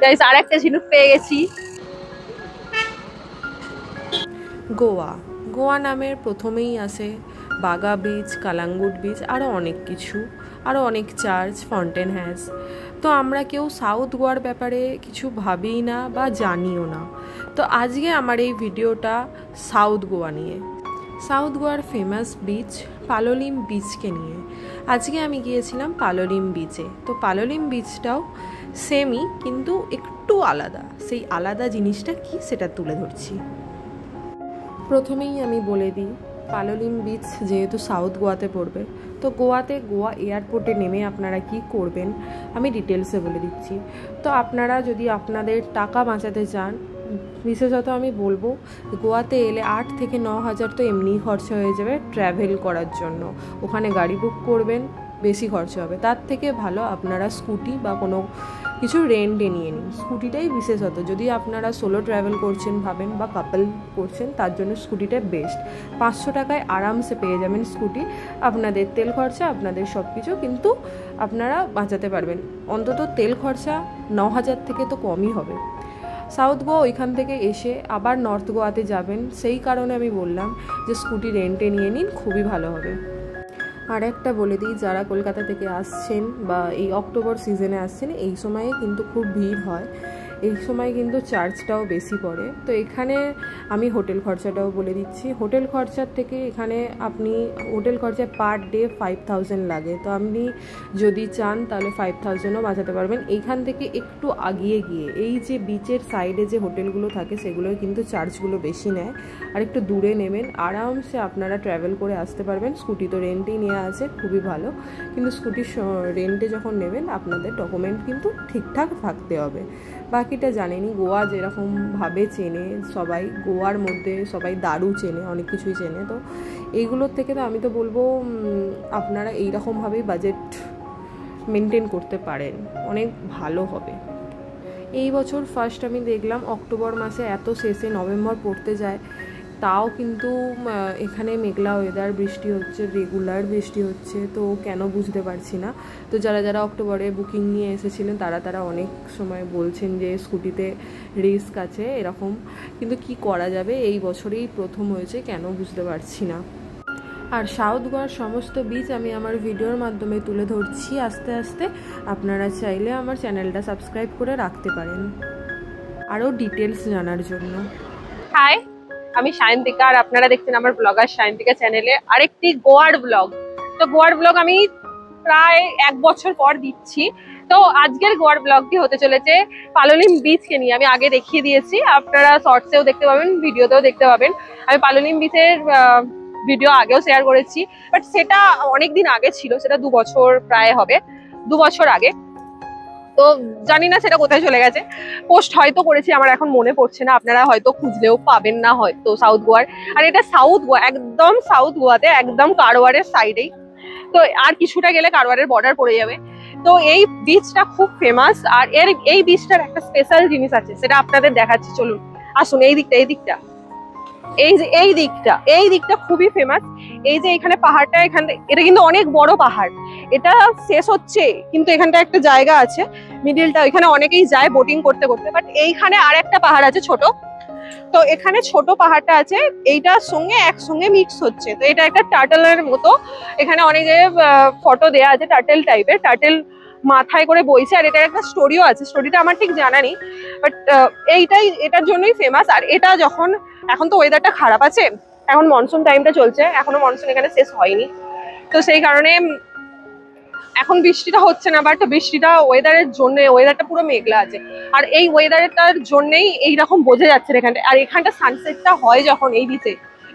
Guys আর একটা ঝিনুক পেয়ে গেছি। গোয়া গোয়া নামের প্রথমেই আসে বাগা বিচ, কালাঙ্গুট বিচ, আরও অনেক কিছু, আরও অনেক চার্চ, ফাউন্টেন হ্যাজ। তো আমরা কেউ সাউথ গোয়ার ব্যাপারে কিছু ভাবিই না বা জানিও না। তো আজকে আমার এই ভিডিওটা সাউথ গোয়া নিয়ে, সাউথ গোয়ার ফেমাস বিচ পালোলিম বিচকে নিয়ে। আজকে আমি গিয়েছিলাম পালোলিম বিচে। তো পালোলিম বিচটাও সেমই, কিন্তু একটু আলাদা। সেই আলাদা জিনিসটা কি সেটা তুলে ধরছি। প্রথমেই আমি বলে দিই, পালোলিম বিচ যেহেতু সাউথ গোয়াতে পড়বে, তো গোয়া এয়ারপোর্টে নেমে আপনারা কি করবেন আমি ডিটেলসে বলে দিচ্ছি। তো আপনারা যদি আপনাদের টাকা বাঁচাতে চান, বিশেষত আমি বলবো গোয়াতে এলে 8 থেকে 9 হাজার তো এমনিই খরচা হয়ে যাবে ট্র্যাভেল করার জন্য। ওখানে গাড়ি বুক করবেন, বেশি খরচা হবে। তার থেকে ভালো আপনারা স্কুটি বা কোনো কিছু রেন্টে নিয়ে নিন। স্কুটিটাই বিশেষত যদি আপনারা সোলো ট্রাভেল করছেন ভাবেন বা কাপল করছেন, তার জন্য স্কুটিটা বেস্ট। 500 টাকায় আরামসে পেয়ে যাবেন স্কুটি। আপনাদের তেল খরচা, আপনাদের সব কিছু কিন্তু আপনারা বাঁচাতে পারবেন। অন্তত তেল খরচা 9 হাজার থেকে তো কমই হবে। সাউথ গোয়া ওইখান থেকে এসে আবার নর্থ গোয়াতে যাবেন, সেই কারণে আমি বললাম যে স্কুটি রেন্টে নিয়ে নিন, খুবই ভালো হবে। আর একটা বলে দিই, যারা কলকাতা থেকে আসছেন বা এই অক্টোবর সিজনে আসছেন, এই সময়ে কিন্তু খুব ভিড় হয়। এই সময় কিন্তু চার্জটাও বেশি পড়ে। তো এখানে আমি হোটেল খরচাটাও বলে দিচ্ছি। হোটেল খরচার থেকে এখানে আপনি হোটেল খরচায় পার ডে 5000 লাগে। তো আপনি যদি চান তাহলে 5000ও বাঁচাতে পারবেন। এইখান থেকে একটু আগিয়ে গিয়ে এই যে বিচের সাইডে যে হোটেলগুলো থাকে সেগুলোর কিন্তু চার্জগুলো বেশি নেয়। আর একটু দূরে নেবেন, আরামসে আপনারা ট্রাভেল করে আসতে পারবেন। স্কুটি তো রেন্টেই নেওয়া আছে, খুবই ভালো। কিন্তু স্কুটি রেন্টে যখন নেবেন আপনাদের ডকুমেন্ট কিন্তু ঠিকঠাক থাকতে হবে। বাকিটা জানেনি, গোয়া যেরকমভাবে চেনে সবাই, গোয়ার মধ্যে সবাই দারু চেনে, অনেক কিছুই চেনে। তো এইগুলোর থেকে তো আমি তো বলবো আপনারা এইরকমভাবেই বাজেট মেনটেন করতে পারেন, অনেক ভালো হবে। এই বছর ফার্স্ট আমি দেখলাম অক্টোবর মাসে এত শেষে নভেম্বর পড়তে যায়, তাও কিন্তু এখানে মেঘলা ওয়েদার, বৃষ্টি হচ্ছে, রেগুলার বৃষ্টি হচ্ছে। তো কেন বুঝতে পারছি না। তো যারা অক্টোবরে বুকিং নিয়ে এসেছিলেন তারা অনেক সময় বলছেন যে স্কুটিতে রিস্ক আছে এরকম, কিন্তু কি করা যাবে, এই বছরেই প্রথম হয়েছে, কেন বুঝতে পারছি না। আর সাউথ গোয়ার সমস্ত বিচ আমি আমার ভিডিওর মাধ্যমে তুলে ধরছি আস্তে আস্তে। আপনারা চাইলে আমার চ্যানেলটা সাবস্ক্রাইব করে রাখতে পারেন আরও ডিটেলস জানার জন্য। হাই, আমি সায়ন্তিকা আর আপনারা দেখছেন আমার ব্লগার সায়ন্তিকা চ্যানেলে আরেকটি গোয়ার ব্লগ। তো গোয়ার ব্লগ আমি প্রায় 1 বছর পর দিচ্ছি। তো আজকের গোয়ার ব্লগটি হতে চলেছে পালোলিম বিচকে নিয়ে। আমি আগে দেখিয়ে দিয়েছি, আপনারা শর্টসেও দেখতে পাবেন, ভিডিওতেও দেখতে পাবেন। আমি পালোলিম বিচের ভিডিও আগেও শেয়ার করেছি, বাট সেটা অনেকদিন আগে ছিল, সেটা 2 বছর প্রায় হবে, 2 বছর আগে। তো জানি না সেটা কোথায় চলে গেছে। পোস্ট হয়তো করেছি, আমার এখন মনে পড়ছে না, আপনারা হয়তো খুঁজলেও পাবেন না হয়তো সাউথ গোয়ার। আর এটা সাউথ গোয়া, একদম সাউথ গোয়াতে, একদম কারওয়ারের সাইডেই। তো আর কিছুটা গেলে কারওয়ারের বর্ডার পড়ে যাবে। তো এই বিচটা খুব ফেমাস। আর এই বিচটার একটা স্পেশাল জিনিস আছে, সেটা আপনাদের দেখাচ্ছি, চলুন আসুন। এই দিকটা এই দিকটা খুবই ফেমাস। এই যে এখানে পাহাড়টা, এটা কিন্তু অনেক বড় পাহাড়। এটা শেষ হচ্ছে, কিন্তু এখানটা একটা জায়গা আছে মিডিলটা, এখানে অনেকেই যায় বোটিং করতে করতে। বাট এইখানে আর একটা পাহাড় আছে ছোট। তো এখানে ছোট পাহাড়টা আছে, এইটার সঙ্গে একসঙ্গে মিক্স হচ্ছে। তো এটা একটা টার্টেলের মতো। এখানে অনেক ফটো দেয়া আছে টার্টেল টাইপের, টার্টেল মাথায় করে বইছে। আর এটার একটা স্টোরিও আছে, স্টোরিটা আমার ঠিক জানা নেই, বাট এটার জন্যই ফেমাস। আর এটা যখন, এখন তো ওয়েদারটা খারাপ আছে, এখন মনসুন টাইমটা চলছে, এখনো মনসুন এখানে শেষ হয়নি। তো সেই কারণে এখন বৃষ্টিটা হচ্ছে না, বাট বৃষ্টিটা ওয়েদারের জন্য, ওয়েদারটা পুরো মেঘলা আছে। আর এই ওয়েদারটার জন্যই এইরকম বোঝা যাচ্ছে এখানটা। আর এখানটা সানসেটটা হয় যখন এই বিচে,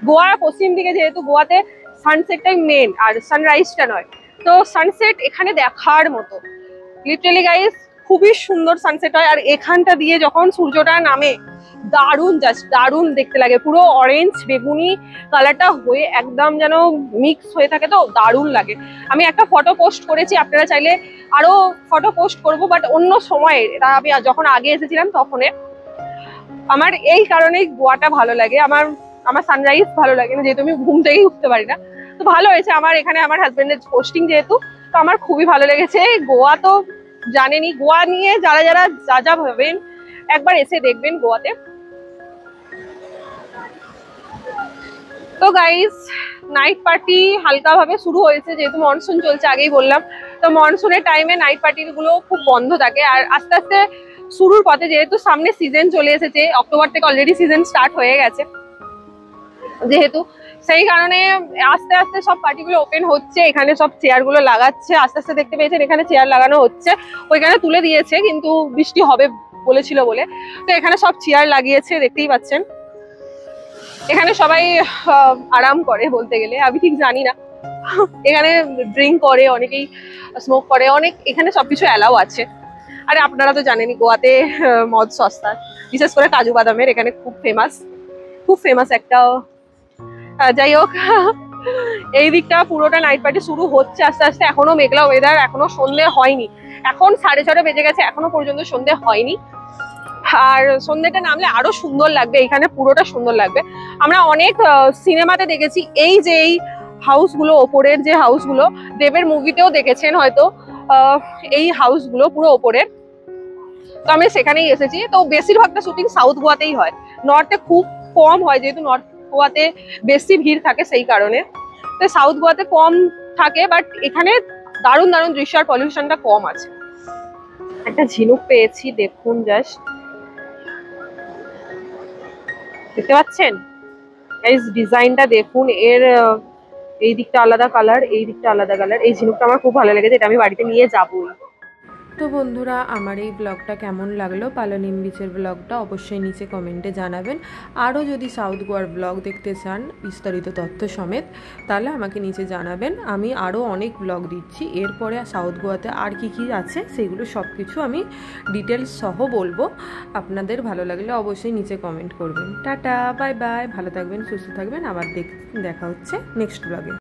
গোয়ার পশ্চিম দিকে যেহেতু, গোয়াতে সানসেটটাই মেন আর সানরাইজটা নয়। তো সানসেট এখানে দেখার মতো, লিটারালি গাইস, খুবই সুন্দর সানসেট হয়। আর এখানটা দিয়ে যখন সূর্যটা নামে, দারুণ, জাস্ট দারুণ দেখতে লাগে। পুরো অরেঞ্জ বেগুনি কালারটা হয়ে একদম যেন মিক্স হয়ে থাকে, তো দারুণ লাগে। আমি একটা ফটো পোস্ট করেছি, আপনারা চাইলে আরো ফটো পোস্ট করবো, বাট অন্য সময়ে, এটা আমি যখন আগে এসেছিলাম তখন। আমার এই কারণেই গোয়াটা ভালো লাগে। আমার সানরাইজ ভালো লাগে না, যেহেতু আমি ঘুম থেকেই উঠতে পারি না। তো ভালো হয়েছে আমার এখানে আমার হাজবেন্ডের পোস্টিং যেহেতু, তো আমার খুবই ভালো লেগেছে। গোয়া তো জানেনই গোয়া নিয়ে যারা যারা যা যা ভাবেন একবার এসে দেখবেন গোয়াতে। তো গাইস নাইট পার্টি হালকা ভাবে শুরু হয়েছে, যেহেতু মনসুন চলছে আগেই বললাম, তো মনসুনের টাইমে নাইট পার্টি গুলো খুব বন্ধ থাকে। আর আস্তে আস্তে শুরুর পথে, যেহেতু সামনে সিজন চলে এসেছে, অক্টোবর থেকে অলরেডি সিজন স্টার্ট হয়ে গেছে, যেহেতু সেই কারণে আস্তে আস্তে সব পার্টিগুলো ওপেন হচ্ছে। এখানে সব চেয়ার গুলো লাগাচ্ছে, আস্তে আস্তে দেখতে পেয়েছেন এখানে চেয়ার লাগানো হচ্ছে, ওইখানে তুলে দিয়েছে কিন্তু বৃষ্টি হবে বলেছিল বলে। তো এখানে সব চেয়ার লাগিয়েছে, দেখতেই পাচ্ছেন। এখানে সবাই আরাম করে বলতে গেলে, আমি ঠিক জানি না। এখানে ড্রিঙ্ক করে, অনেকেই স্মোক করে, অনেক এখানে সবকিছু অ্যালাউ আছে। আরে আপনারা তো জানেনই গোয়াতে মদ সস্তা, বিশেষ করে কাজু বাদামের এখানে খুব ফেমাস একটা। যাই হোক, এই দিকটা পুরোটা নাইট পার্টি শুরু হচ্ছে আস্তে আস্তে। এখনো মেঘলা ওয়েদার, এখনো সন্ধে হয়নি, এখন 6:30 বেজে গেছে, এখনো পর্যন্ত সন্ধে হয়নি। আর সন্ধ্যেটা নামলে আরো সুন্দর লাগবে, এখানে পুরোটা সুন্দর লাগবে। আমরা অনেক সিনেমাতে দেখেছি এই যে এই হাউসগুলো, ওপরের যে হাউসগুলো, দেবের মুভিতেও দেখেছেন হয়তো, এই হাউসগুলো পুরো ওপরের। তো আমি সেখানেই এসেছি। তো বেশিরভাগটা শুটিং সাউথ গোয়াতেই হয়, নর্থে খুব কম হয়, যেহেতু নর্থ গোয়াতে বেশি ভিড় থাকে সেই কারণে। তো সাউথ গোয়াতে কম থাকে, বাট এখানে দারুণ দারুণ দৃশ্য আর পলিউশনটা কম আছে। একটা ঝিনুক পেয়েছি, দেখুন জাস্ট, দেখতে পাচ্ছেন এই ডিজাইনটা দেখুন। এর এই দিকটা আলাদা কালার, এই দিকটা আলাদা কালার। এই ঝিনুকটা আমার খুব ভালো লেগেছে, এটা আমি বাড়িতে নিয়ে যাবোই। তো বন্ধুরা, আমার এই ব্লগটা কেমন লাগলো, পালোনিম বিচের ব্লগটা অবশ্যই নিচে কমেন্টে জানাবেন। আরও যদি সাউথ গোয়ার ব্লগ দেখতে চান বিস্তারিত তথ্য সমেত, তাহলে আমাকে নিচে জানাবেন। আমি আরও অনেক ব্লগ দিচ্ছি, এরপরে সাউথ গোয়াতে আর কি কি আছে সেগুলো সব কিছু আমি ডিটেলস সহ বলবো। আপনাদের ভালো লাগলে অবশ্যই নিচে কমেন্ট করবেন। টাটা, বাই বাই, ভালো থাকবেন, সুস্থ থাকবেন, আবার দেখা হচ্ছে নেক্সট ব্লগে।